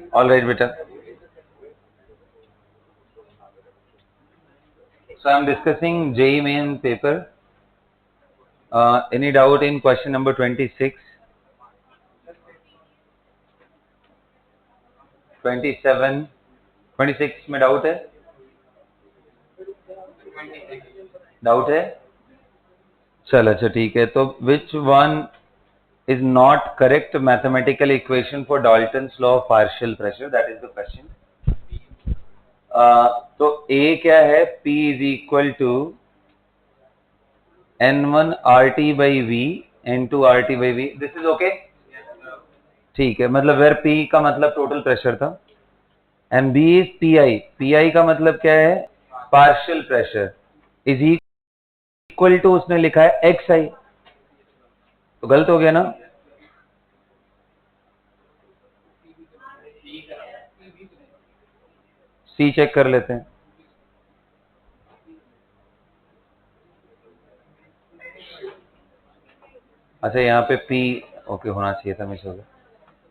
All right, beta. So I'm discussing JEE main paper. Any doubt in question number 26, 27, 26 में doubt है? Doubt है? चल अच्छा ठीक है. तो which one is not correct mathematical equation for Dalton's law of partial pressure? That is the question. तो A क्या है? P is equal to N1 RT by V N2 RT by V. This is okay? ठीक है. मतलब where P का मतलब total pressure था and B is PI. PI का मतलब क्या है? Partial pressure is equal to उसने लिखा है XI. तो गलत हो गया ना? C चेक कर लेते हैं. अच्छा यहाँ पे P ओके होना चाहिए था, मिस हो गया.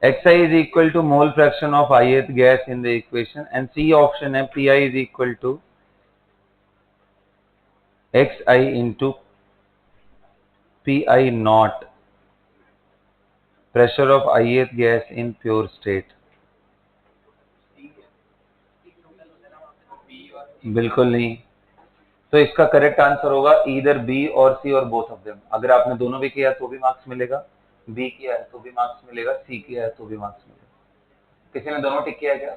XI is equal to mole fraction of ith gas in the equation and C option है PI is equal to XI into PI naught pressure of ith gas in pure state. बिल्कुल नहीं. तो इसका correct answer होगा इधर B और सी और both of them. अगर आपने दोनों भी किया तो भी मार्क्स मिलेगा, बी किया है तो भी मार्क्स मिलेगा, सी किया है तो भी मार्क्स मिलेगा. किसी ने दोनों टिक किया क्या?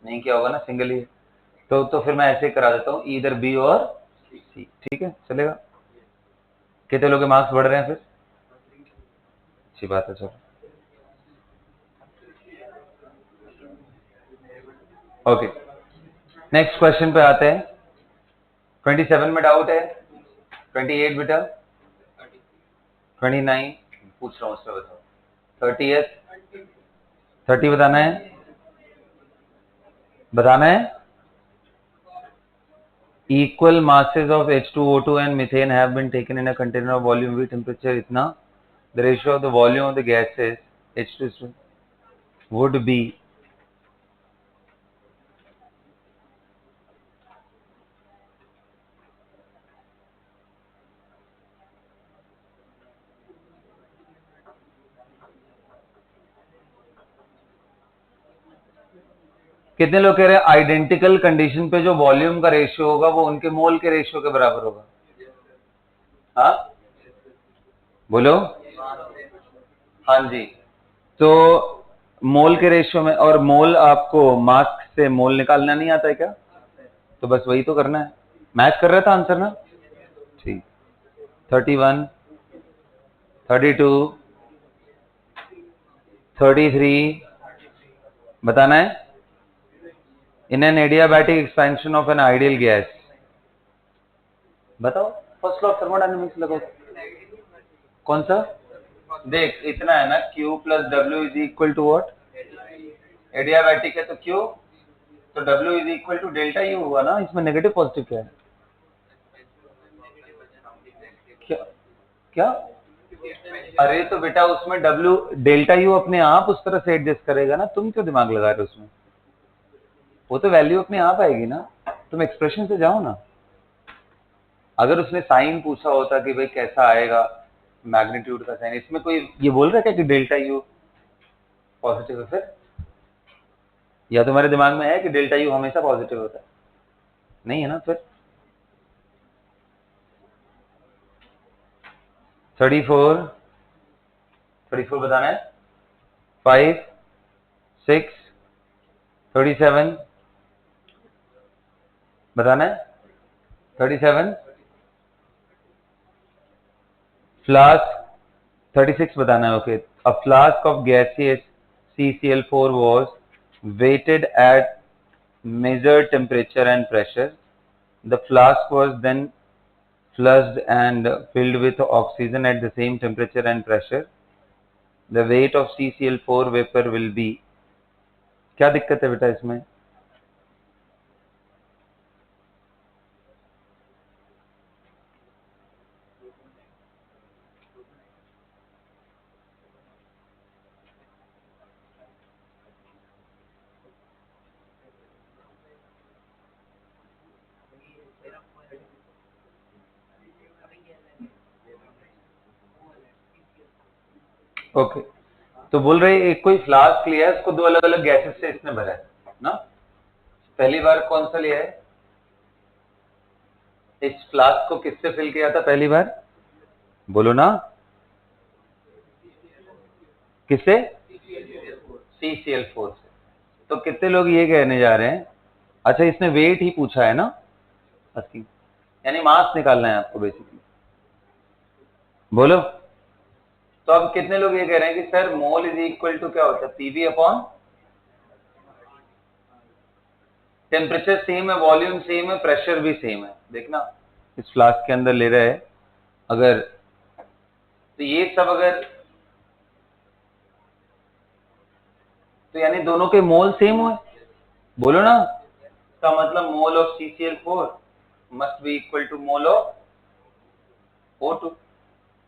नहीं किया होगा ना, सिंगल ही. तो फिर मैं ऐसे करा देता हूँ इधर बी और सी. ठीक है, चलेगा. कितने लोग के मार्क्स बढ़ रहे हैं फिर? अच्छी बात है. चलो ओके, नेक्स्ट क्वेश्चन पे आते हैं. 27 में डाउट है? 28 बेटा? 29 पूछ रहा हूँ, उसमें बताओ. 30 30 बताना है. बताना है. Equal masses of H2O2 and methane have been taken in a container of volume V temperature इतना. The ratio of the volume of the gases H2 would be. कितने लोग कह रहे हैं आइडेंटिकल कंडीशन पे जो वॉल्यूम का रेशियो होगा वो उनके मोल के रेशियो के बराबर होगा? हाँ बोलो. हाँ जी. तो मोल के रेशियो में, और मोल आपको मास से मोल निकालना नहीं आता है क्या? तो बस वही तो करना है. मैच कर रहा था आंसर ना? ठीक. 31, 32, 33 बताना है. In an adiabatic expansion of an ideal gas. बताओ. फर्स्ट लॉ ऑफ थर्मोडायनेमिक्स लगाओ. कौन सा? देख इतना है ना, Q plus W is equal to what? Adiabatic है तो Q, तो W is equal to delta U हुआ ना. इसमें नेगेटिव पॉजिटिव क्या है? क्या क्या? अरे तो बेटा उसमें W डेल्टा यू अपने आप उस तरह से एडजस्ट करेगा ना, तुम क्यों दिमाग लगा रहे हो उसमें? वो तो वैल्यू अपने आप आएगी ना. तुम एक्सप्रेशन से जाओ ना. अगर उसने साइन पूछा होता कि भाई कैसा आएगा मैग्नीट्यूड का साइन, इसमें कोई ये बोल रहा है कि डेल्टा यू पॉजिटिव है? फिर या तुम्हारे दिमाग में है कि डेल्टा यू हमेशा पॉजिटिव होता है? नहीं है ना. फिर 34 34 बताना है. 5 6 37 बताना है. 37 फ्लास्क 36 बताना है. Okay. A flask of gaseous CCl4 was weighted at measured temperature and pressure. The flask was then flushed and filled with oxygen at the same temperature and pressure. The weight of CCl4 vapor will be. क्या दिक्कत है बेटा इसमें? Okay, तो बोल रहे एक कोई फ्लास्क लिया है, उसको दो अलग अलग गैसेस से इसने भरा है ना। पहली बार कौन सा लिया है, इस फ्लास्क को किससे फिल किया था पहली बार, बोलो ना, किससे, CCl4 से। तो कितने लोग ये कहने जा रहे हैं, अच्छा इसने वेट ही पूछा है ना, अस्की यानी मास निकालना है आपको बेसिकली, बोलो। तो अब कितने लोग ये कह रहे हैं कि sir mole is equal to क्या होता है, पीवी अपॉन टेम्परेचर सेम है, वॉल्यूम सेम है, प्रेशर भी सेम है। देखना इस फ्लास्क के अंदर ले रहे हैं अगर, तो ये सब अगर, तो यानी दोनों के मोल सेम हुए, बोलो ना। इसका मतलब mole of CCl4 must be equal to mole of O2।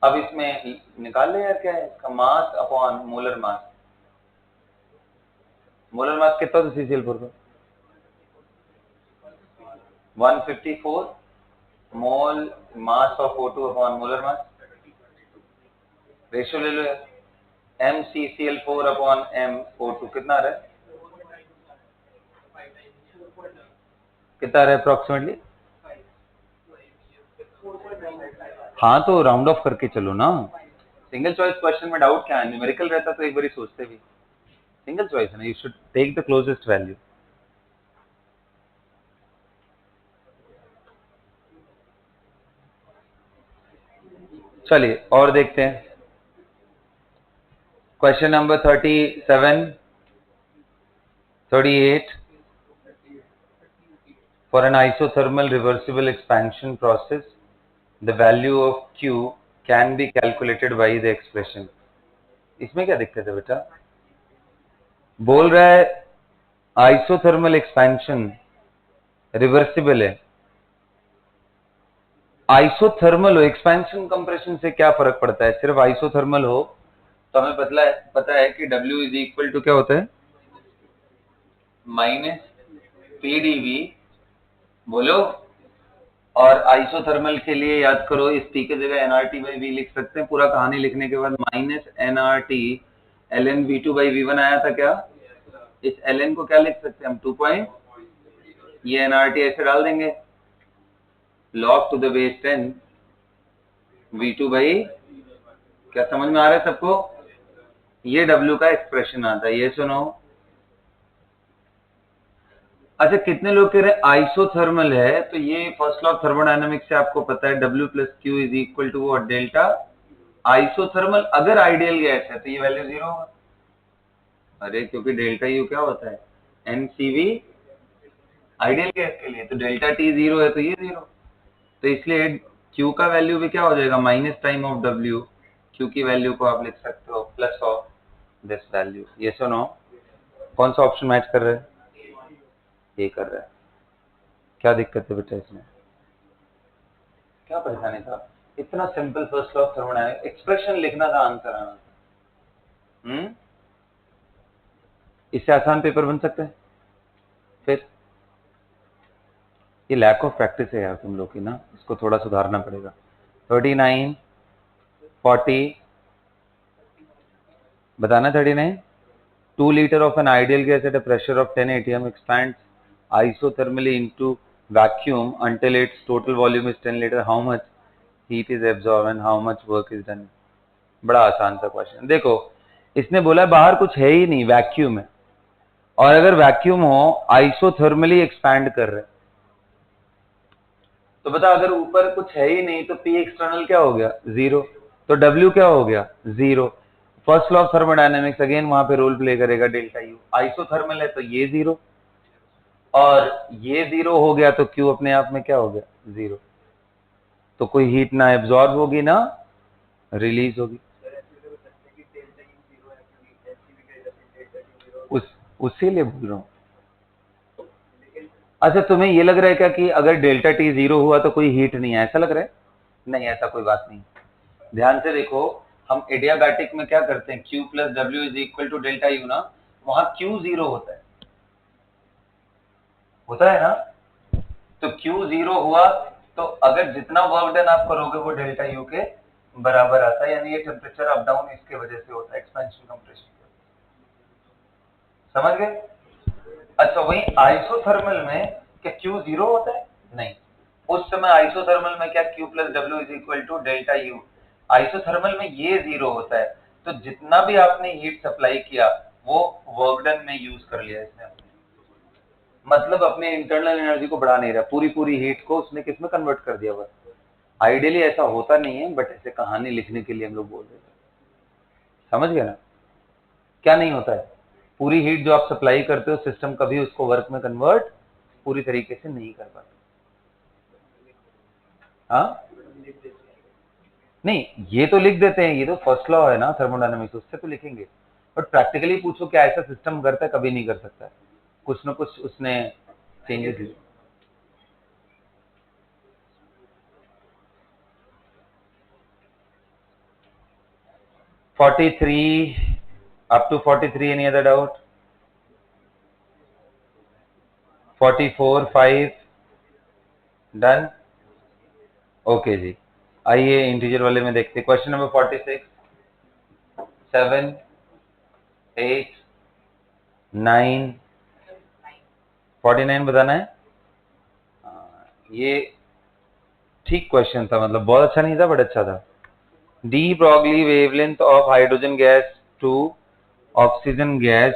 अब इसमें निकाल ले यार, क्या है इसका, mass upon molar mass. Molar mass कितना था CCl4 का, 154 mole mass of O2 upon molar mass. Ratio ले लो यार, MCCl4 अपॉन MO2 कितना आ रहा है, कितना आ रहा है अप्रोक्सीमेटली। हाँ तो राउंड ऑफ करके चलो ना, सिंगल चॉइस क्वेश्चन में डाउट क्या है, न्यूमेरिकल रहता तो एक बार सोचते भी, सिंगल चॉइस है ना, you should take the closest value. चलिए और देखते हैं question number 37, 38। For an isothermal reversible expansion process the value of Q can be calculated by the expression। इसमें क्या दिक्कत है बेटा, बोल रहा है आइसोथर्मल एक्सपेंशन रिवर्सिबल है, आइसोथर्मल हो, एक्सपेंशन कंप्रेशन से क्या फर्क पड़ता है, सिर्फ आइसोथर्मल हो तो हमें पता है कि W इज इक्वल टू क्या होता है, माइनस PdV, बोलो। और आइसोथर्मल के लिए याद करो, इस T की जगह nRT/V लिख सकते हैं, पूरा कहानी लिखने के बाद माइनस nRT ln V2/V1 आया था क्या, इस ln को क्या लिख सकते हैं हम, 2 पॉइंट, ये nRT ऐसे डाल देंगे, log to the base 10 V2/, क्या समझ में आ रहा है सबको, ये W का एक्सप्रेशन आता है, ये सुनो। अच्छा कितने लोग कह रहे हैं आइसोथर्मल है, तो ये फर्स्ट लॉ ऑफ थर्मोडायनामिक्स से आपको पता है W plus Q is equal to what, delta. Isothermal अगर आइडियल गैस है तो ये वैल्यू 0 होगा, अरे क्योंकि डेल्टा U क्या होता है, NCV आइडियल गैस के लिए, तो डेल्टा T 0 है तो ये 0, तो इसलिए Q का वैल्यू भी क्या हो जाएगा, minus time of W, Q की वैल्यू को आप लिख सकते हो प्लस ऑफ दिस वैल्यू। ये सुनो कौन सा ऑप्शन मैच कर रहा है, ये कर रहा है, क्या दिक्कत है बेटा इसमें, क्या परेशानी था, इतना simple first law of thermodynamics, expression लिखना था, आंसर आना था। इससे आसान पेपर बन सकता है, फिर ये लैक ऑफ प्रैक्टिस है यार तुम लोग की ना, इसको थोड़ा सुधारना पड़ेगा। 39, 40 बताना, 39, 2 liter of an ideal gas at a pressure of 10 atm expands isothermally into vacuum until its total volume is 10 liter, how much heat is absorbed and how much work is done। बड़ा आसान सा question, देखो इसने बोला बाहर कुछ है ही नहीं, वैक्यूम है, और अगर वैक्यूम हो आइसोथर्मली एक्सपैंड कर रहे, तो बता अगर ऊपर कुछ है ही नहीं तो P एक्सटर्नल क्या हो गया, 0, तो W क्या हो गया, 0। First law of thermodynamics again वहां पे रोल प्ले करेगा, डेल्टा U आइसोथर्मल है तो ये 0, और ये 0 हो गया तो Q अपने आप में क्या हो गया, 0, तो कोई हीट ना एब्जॉर्ब होगी ना रिलीज होगी, उसी लिए बोल रहा हूँ। अच्छा तुम्हें ये लग रहा है क्या कि अगर डेल्टा T 0 हुआ तो कोई हीट नहीं है, ऐसा लग रहा है, नहीं ऐसा कोई बात नहीं, ध्यान से देखो, हम एडियाबैटिक में क्या करते हैं, Q plus W is equal to delta U ना, वहां Q 0 होता है ना, तो Q 0 हुआ तो अगर जितना वर्क डन आप करोगे वो डेल्टा U के बराबर आता है, यानी ये टेम्परेचर अप डाउन इसके वजह से होता है, एक्सपेंशन कंप्रेशन। समझ गए? अच्छा, वही आइसोथर्मल में क्या Q जीरो होता है? नहीं, उस समय आइसोथर्मल में क्या Q plus W is equal to delta U. Isothermal में ये जीरो होता है, तो जितना भी आपने हीट सप्लाई किया वो वर्क डन में यूज कर लिया इसने, मतलब अपने इंटरनल एनर्जी को बढ़ा नहीं रहा, पूरी पूरी हीट को उसने किस में कन्वर्ट कर दिया बस। आइडियली ऐसा होता नहीं है, बट ऐसे कहानी लिखने के लिए हम लोग बोल रहे हैं। समझ गए ना? क्या नहीं होता है, पूरी हीट जो आप सप्लाई करते हो सिस्टम कभी उसको वर्क में कन्वर्ट पूरी तरीके से नहीं कर पाता। हाँ नहीं, ये तो लिख देते हैं, ये तो फर्स्ट लॉ है ना थर्मोडायनामिक्स, उससे तो लिखेंगे, बट प्रैक्टिकली पूछो क्या ऐसा सिस्टम करता है? कभी नहीं कर सकता है, कुछ ना कुछ उसने changes. 43 up to 43, any other doubt? 44 5 done. Okay जी, आइए इंटीजर वाले में देखते हैं। क्वेश्चन नंबर 46, 7 8 9 49 बताना है। ये ठीक क्वेश्चन था, मतलब बहुत अच्छा नहीं था बट अच्छा था। De Broglie wavelength of hydrogen gas to oxygen gas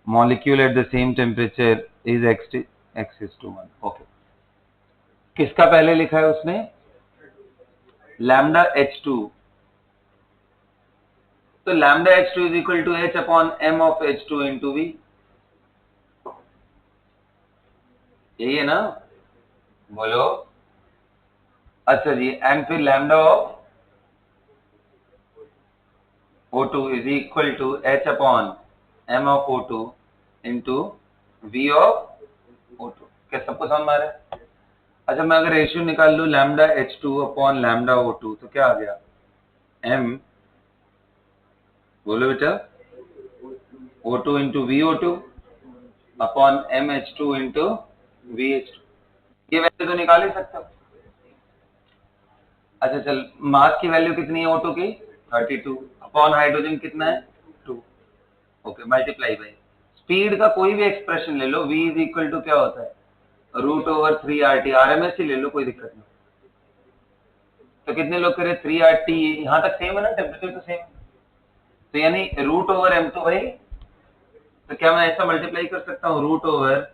molecule at the same temperature is x is to 1। Okay, किसका पहले लिखा है उसने? लैम्डा H2, तो lambda H2 is equal to H upon M of H2 into V, यही है ना? बोलो। अच्छा जी, एंड फिर lambda of O2 is equal to H upon M of O2 into V of O2। क्या सबको समझ में आ रहा है? अच्छा, मैं अगर रेशियो निकाल लू lambda H2 upon lambda O2 तो क्या आ गया? M, बोलो बेटा, O2 into VO2 upon MH2 into VH2। ये वैल्यू तो निकाल ही सकते हो। अच्छा चल, मास की वैल्यू कितनी है O2 की? 32 अपॉन हाइड्रोजन कितना है? 2। ओके, मल्टीप्लाई बाई स्पीड का कोई भी एक्सप्रेशन ले लो, v इज इक्वल टू क्या होता है? रूट ओवर 3RT, आरएमएस ही ले लो, कोई दिक्कत नहीं। तो कितने लोग कह रहे 3RT, यहां तक सेम है ना, टेम्परेचर तो सेम, तो यानी रूट ओवर m तो भाई, तो क्या मैं ऐसा मल्टीप्लाई कर सकता हूँ root over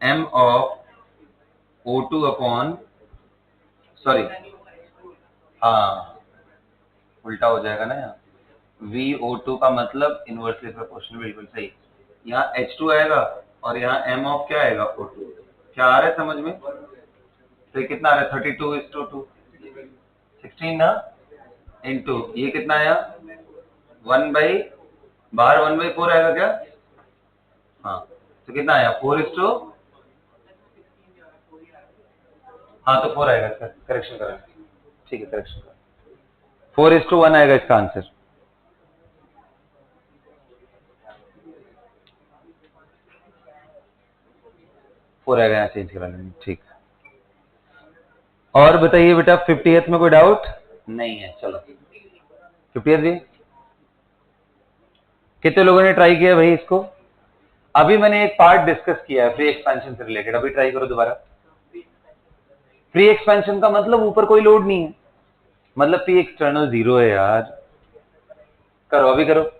m of O2 upon, sorry, हाँ उल्टा हो जाएगा ना यहाँ, VO2 का मतलब इनवर्सली प्रोपोर्शनल, बिल्कुल सही। यहाँ H2 आएगा और यहाँ M ऑफ क्या आएगा? O2। क्या आ रहा है समझ में? तो ये कितना आ रहा है? 32:2, 16 ना, इंटू ये कितना आया? 1/, बाहर 1/4 आएगा क्या? हाँ, तो कितना आया? 4:, हाँ तो 4 आएगा इसका, करेक्शन करें, ठीक है करेक्शन करें, 4:1 आएगा इसका आंसर। फोर आएगा, यहाँ चेंज करा लेंगे, ठीक। और बताइए बेटा, 50th में कोई डाउट नहीं है? चलो 50th भी कितने लोगों ने ट्राई किया भाई इसको? अभी मैंने एक पार्ट डिस्कस किया है फ्री एक्सपेंशन से रिलेटेड, अभी ट्राई करो दोबारा। फ्री एक्सपेंशन का मतलब ऊपर कोई लोड नहीं है, मतलब पी एक्सटर्नल जीरो है यार। करो, अभी करो।